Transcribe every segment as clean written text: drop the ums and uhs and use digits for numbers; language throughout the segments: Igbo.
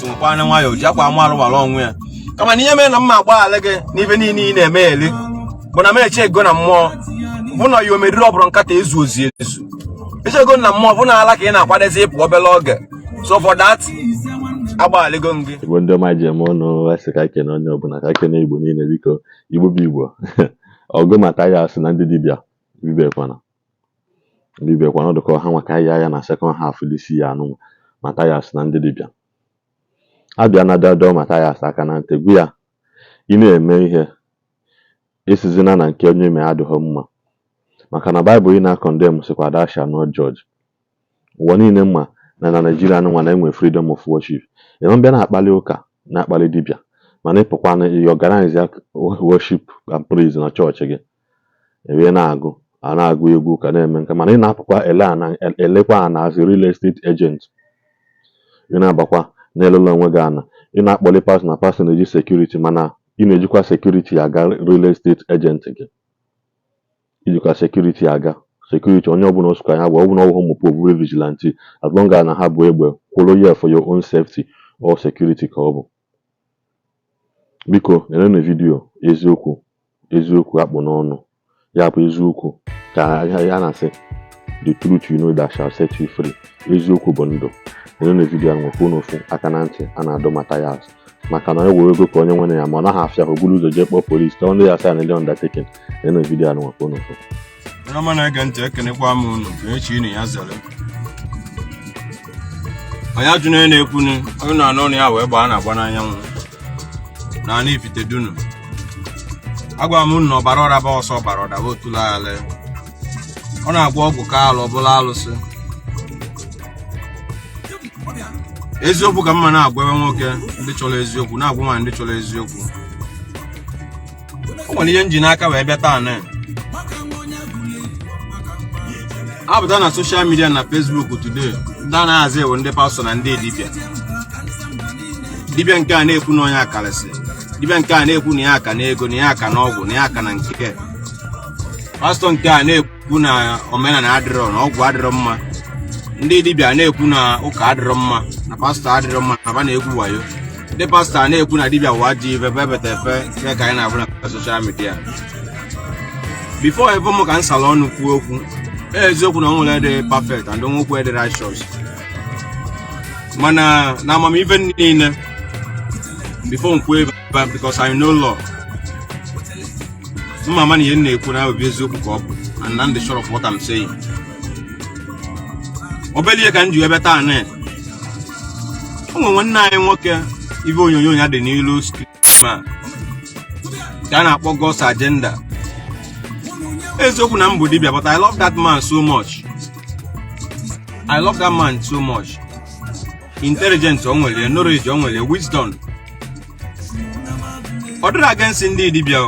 Matthias nkwa na nwayo ji akwa amarụ wala onwe ya kama na ihe mere na mma agba ala gị n'ibe niile ị na-eme ele bụ na meche ego na mmụọ bụ na yo mediri ọbụrụ nkata ezu ozi ezu meche ego na mmụọ bụ na ala ka ị na-akwadezi ịpụ obele oge so for that agba ala ego ngị Igbo ndị ọma ji eme ọnụ asị ka ike na onye ọbụla ka ike na Igbo niile biko Igbo bụ Igbo ọgụ Matthias na ndị dibịa bibekwana ọdụkọ ha nwaka ya na second half disi ya anụ Matthias na ndị dibịa abịa na dọdọ Matthias aka na ntị gwu ya ị na-eme ihe esizina na nke onye ime adịghị mma maka na Baịbụl ị na-akọndem sikwa dasha no judge ụwa niile mma na Nigeria anụnwa na-enwe freedom of worship enwe mbịa na-akpali ụka na-akpali dibịa mana ịpụkwa na organize worship and praise na chọọchị gị ewee na-agụ egwu ka na-eme nke mana ị na-apụkwa elekwa ana as a real estate agent ị na-abakwa na-elele onwe gị ana ị na-akpọli pastor na-eji security mana ị na-ejikwa security aga real estate agent gị ijikwa security aga security onye ọbụla osukwa ya bụ ọbụla ọbụla ụmụ povuru vigilante as long as na ha bụ egbe kwụrụ ya for your own safety or security ka ọ bụ biko na vidiyo eziokwu akpụ n'ọnụ ya bụ eziokwu ka ya na-asị the truth you know that shall set you free eziokwu bụ ndụ na vidiyo nwekwa n'ofu aka na ntị a na-adọ Matthias maka na ewe ego ka onye nwere ya ma ọ naghị afịa ahụ buru ụzọ jee kpọọ polisi ka ndị ya asa na undertaking na vidiyo nwekwa n'ofu ọma na-ege ntị ekenekwa m unu ka echi ị na ya zere onye ajụ na-ekwunu onye na-anọ na ya wee gbaa na-agba n'anyanwụ na ana ifite dunu agwa m na ọbara ọraba ọsọ ọbara ọdaba otula ala ọ na-agwa ọgwụ ka alụ ọbụla alụsị eziokwu ka mma na-agwa ebe nwoke ndị chọrọ eziokwu na-agwa nwa ndị chọrọ eziokwu o nwere ihe nji n'aka wee bịa taa na apụta na social media na Facebook today ndị a na-ahazi ewu ndị pastọ na ndị dibịa nke a na-ekwu na onye akarịsị dibịa nke a na-ekwu na ya aka na ego na ya aka na ọgwụ na ya aka na nke pastọ nke a na-ekwu na omenala adịrọ na ọgwụ adịrọ mma ndị dibịa na-ekwu na ụka adịrọ mma na pastọ adịrọ mma na ba na-egwu wayo ndị pastọ na-ekwu na dibịa ụwa ji ife bebetefe ka anyị na-abụ na social media before ebe m ka nsala ọnụ kwuo okwu eziokwu na ọ nwere dị perfect and onwekwu dị righteous mana na amamife niile before nkwu ebe because I know law mma na ihe na-ekwu na obi eziokwu ka ọ bụ and I'm sure of what I'm saying obelie ka nji ebe taa na onwe nwanne anyị nwoke ibe onyonyo ya dị n'ilu screen ka a na-akpọ God's Agenda eziokwu na mbụ dibịa but I love that man so much. Intelligence o nwere, knowledge o nwere, wisdom. Ọ dịrị against ndị dibịa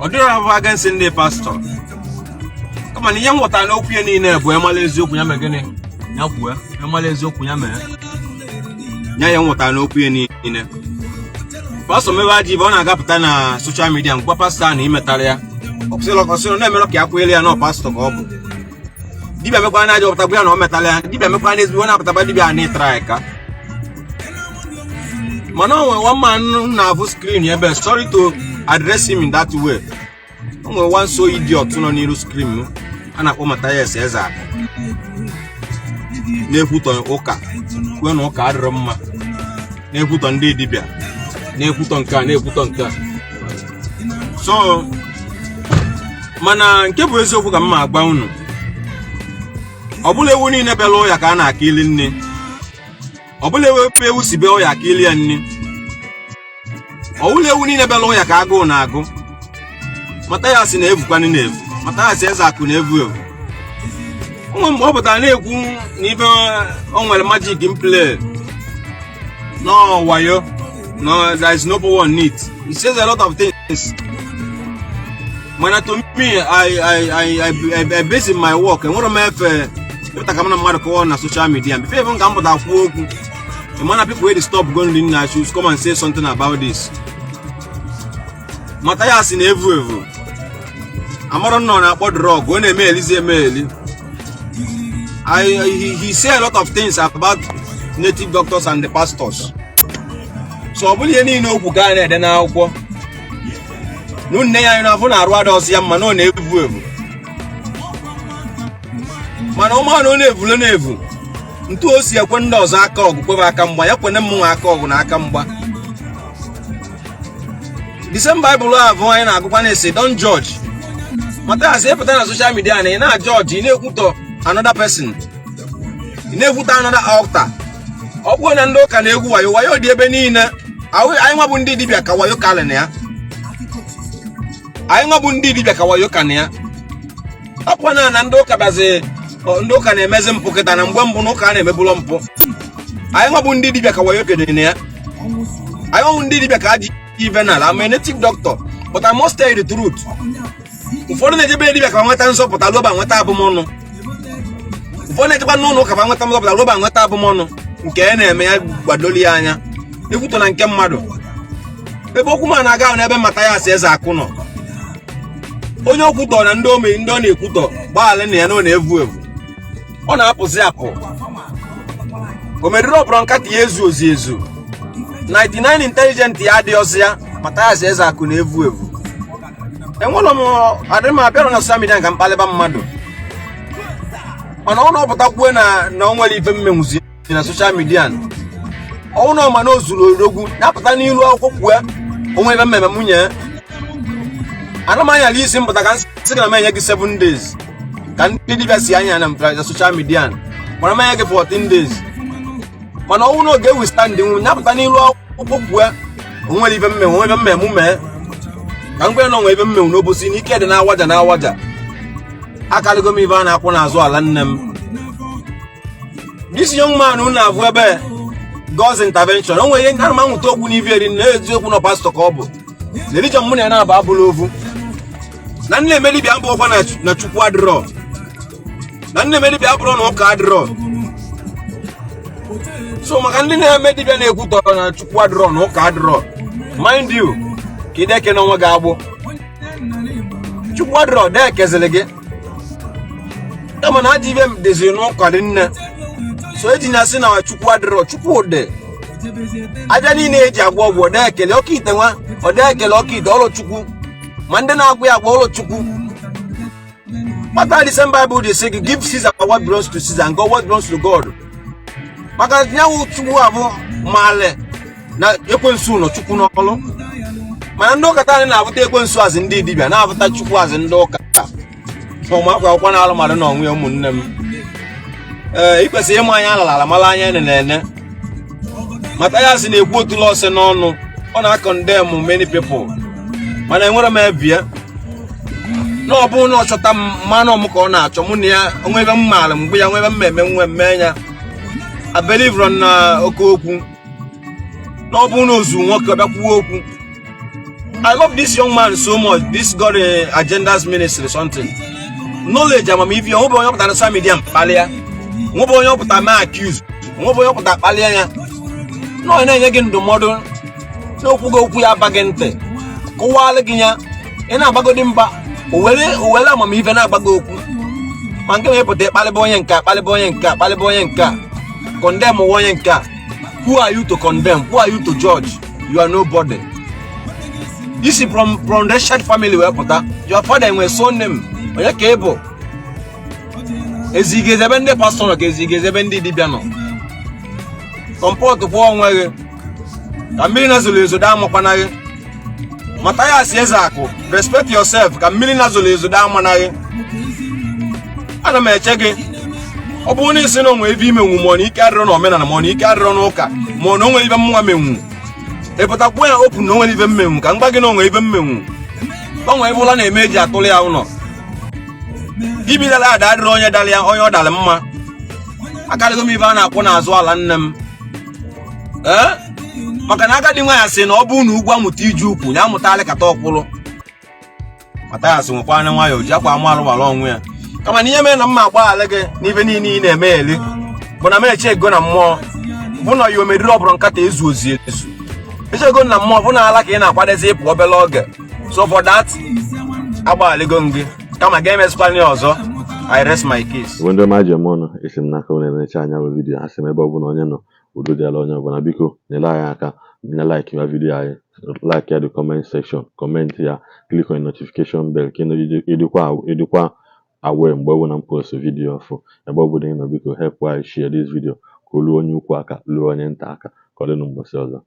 ọ dịrị against ndị pastor kama na ihe nghọta n'okwu ya niile bụ emala eziokwu ya mee gịnị ya kwuo emala eziokwu ya mee ya nghọta n'okwu ya niile pastor mebe aji bụ ọ na-agapụta na social media ngwa pastor na imetara ya ọsịrị na-emere ka ya kwere ya na pastor ka ọ bụ dibịa mekwa na aja ọpụtagbu ya na ọ metara ya dibịa mekwa na ezigbo na-apụtaba dibịa na ịtara ka mana o nwere one man na-abụ screen ebe sorry to address him in that way o nwere one so idiot nọ n'iru screen a na-akpọ Matthias Ezeakwu na-ekwutọ ụka kwe na ụka adịrọ mma na-ekwutọ ndị dibịa na-ekwutọ nke a na-ekwutọ nke a so mana nke bụ eziokwu ka mma agba unu ọ bụla ewu niile bela ụya ka a na-aka ili nne ọ bụla ewu si be ụya ka ili ya nne ọ bụla ewu niile bela ụya ka agụụ na-agụ Matthias na-evukwanị na-evu Matthias Ezeakwu na-evu evu onwe mgbe ọ pụtara na-ekwu na ibe o nwere magic in play no wayo no there is no power in it. He says a lot of things mana to me I base in my work and what am I kamana mmadụ ka na social media before even ga mpụta kwuo okwu the man people wey dey stop going in na shoes come and say something about this Matthias na-evu amara nọ na akpọ drug ọ na-eme elizi eme eli he say a lot of things about native doctors and the pastors. So ọ bụrụ ihe niile okwu ka a na-ede n'akwụkwọ nne ya anyị na-afụ na arụ adọsị ya mma na ọ na-evu evu, mana ụmụanụ na-evulu na-evu ntu o si ekwe ndị ọzọ aka ọgụ kwebe aka mgba, ya kwene mmụnwe aka ọgụ na aka mgba. The same Bible ahụ anyị na-agụkwa na-esi don't judge. Matthias epụta na social media na ị na-judge, ị na-ekwutọ another person, ị na-ekwutọ another altar. Ọ bụrụ na ndị ụka na-egwu wayo, wayo dị ebe niile. Anyị nwa bụ ndị dibịa ka wayo kalịna ya, anyị nwa bụ ndị dibịa ka wayo ka na ya. Ọkwa na ndị ụka bazi, ndị ụka na-emezi mpụ kịta na mgbe mbụ na ụka na-emebụlọ mpụ. Anyị nwa bụ ndị dibịa ka wayo kedene ya, anyị nwa bụ ndị dibịa ka ajị Venal. I'm a native doctor, but I must tell you the truth. Ụfọdụ na-ejebe dibịa ka nweta nsọpụta loba nweta abụmọnụ, ụfọdụ na-ejekwa n'ụlọ ụka nweta nsọpụta loba nweta abụmọnụ, nke a na-eme ya gbadoli ya anya ekwutọ na nke mmadụ. Ebe okwu ma na-aga n'ebe Matthias Ezeakwu nọ, onye okwutọ na ndị ome ndị ọ na-ekwutọ gbaala na ya na ọ na-evu evu, ọ na-apụzi apụ. O meriri ọbụrụ nkata ya ezu ozi ezu 99 intelligent ya adị ọzọ ya. Matthias Ezeakwu na-evu evu. Enwere m adị m abịara na social media ka mkpalịba mmadụ, mana ọ na-ọpụtakwue na o nwere ife mmenwuzi na social media. Ọ na ọma na ozuru orogwu na-apụta n'ilu akwụkwọ kwue onwe ebe mmemme nwunye. Ana m anya isi mpụta ka nsị ga na menye gị 7 days ka ndị dibịa si anya na social media, mana menye gị 14 days. Mana ọnwụ na oge withstand nwu na-apụta n'ilu akwụkwọ kwue onwere ibe mmemme mee ka mgbe nọ nwe ebe mmenwu n'obosi n'ike dị na-awaja na-awaja. Akarịgo m ibe a na-akwụ n'azụ ala nne m. This young man who na-avụ ebe God's intervention, onwe ihe ana m anwụta okwu n'ive eri na eziokwu na pastọ ka ọ bụ religion mụ na ya na-aba abụla ovu. Na nne emelibia abụ ọkwa na Chukwu adịrọ, na nne emelibia abụrụ na ụka adịrọ. So maka ndị na-eme dibịa na-ekwutọ na Chukwu adịrọ na ụka adịrọ, mind you ka ideke na onwe gị agbụ. Chukwu adịrọ dee kezili gị kama na adị ibe deziri n'ụka dị nne. So eji na sị na Chukwu adịrọ, Chukwu dị aja niile eji agwọ ọgwụ ọda ekele ọka ite nwa, ọda ekele ọka ite ọlụ Chukwu, ma ndị na-agwụ ya agwọ ọlụ Chukwu. Maka the same Bible dey say give Caesar what belongs to Caesar and God what belongs to God. Maka nyawu Chukwu abụ male na ekwensu nọ Chukwu n'ọlụ, mana ndị ụka taa na-abụta ekwensu azị ndị dibịa na-abụta Chukwu azị ndị ụka. Ụmụaka akwụkwọ na-alụ mmadụ na onwe ya ụmụnne m. Ikwesịrị ịmụ anya alala mara anya ene. Matthias na-ekwu otu lọsị n'ọnụ, ọ na-condemn many people, mana enwere m ebie na ọ bụrụ na ọ chọta mmanụ ọmụ ka ọ na-achọ mụ na ya onwe ebe m maara mgbe ya nwe ebe mmemme nwe mme ya. I believe na oke okwu na ọ bụrụ na ozu nwoke ọbịa kwuo okwu. I love this young man so much. This God agendas ministry something knowledge amamife. Ọ bụ onye ọpụtara na social media mkpalịa, nwe bụ onye ọpụta ma accuse, nwe bụ onye ọpụta kpalịa ya na ọ na-enye gị ndụmọdụ n'okwu gị okwu ya abaghị ntị kụwalị gị ya. Ị na-agbagodi mba o were amamife na-agbago okwu, ma nke na-epụta ịkpalịba onye nke a, kpalịba onye nke a, kpalịba onye nke a, condemn onye nke a. Who are you to condemn? Who are you to judge? You are nobody. This is from Rashad family wee pụta. Your father nwere son name onye ka ị bụ. Ezigeze ebe ndị pastọ nọ ka ezigeze ebe ndị dibịa nọ. Comport kwa onwe gị ka mmiri na-azụlụ ezo daa amakwana gị. Matthias Ezeakwu, respect yourself ka mmiri na-azụlụ ezo daa amana gị. Ana m eche gị ọ bụrụ na isi na onwe ebe imenwu ma ọ na ike adịrọ na omenala ma ọ na ike adịrọ n'ụka ma ọ na onwe ibe mnwa menwu epụtakwuo ya opu na onwe ibe mmenwu ka mgba gị na onwe ibe mmenwu gbanwe ebe ụla na-eme eji atụrụ ya ụlọ. Ibidala ada adịrọ onye dara ya onye ọ dara mma. Akarịgo m ibe a na-akwụ n'azụ ala nne m. Maka na agadi nwa ya sị na ọ bụrụ na ugwu amụta iji ukwu ya amụta alịkata ọkwụrụ. Matthias nwekwa anya nwayọ ji akwa ama alụwara onwe ya. Kama na ihe mere na mma agbaghara gị n'ibe niile ị na-eme eli bụ na merechi ego na mmụọ bụ na ya omeriri ọbụrụ nkata ezu ozi ezu. Echi ego na mmụọ bụ na ala ka ị na-akwadezi ịpụ obere oge. So for that agbagharago m gị kama ga-emezikwana ya ọzọ. I rest my case. Ndị ọma ji eme ọnụ esi m n'aka onye na-eche anya bụ vidiyo ha sị m ebe ọ bụla onye nọ udo dịala onye ọbụla. Biko nyere anyị aka nye like ya vidiyo anyị, like ya the comment section, comment ya, click on notification bell ka ịdịkwa aware mgbe ọbụla m post vidiyo ọfụ. Ebe ọbụla ị nọ, biko help anyị share this video ka o ruo onye ukwu aka, ruo onye nta aka. Ka ọ dị n'ụbọchị ọzọ.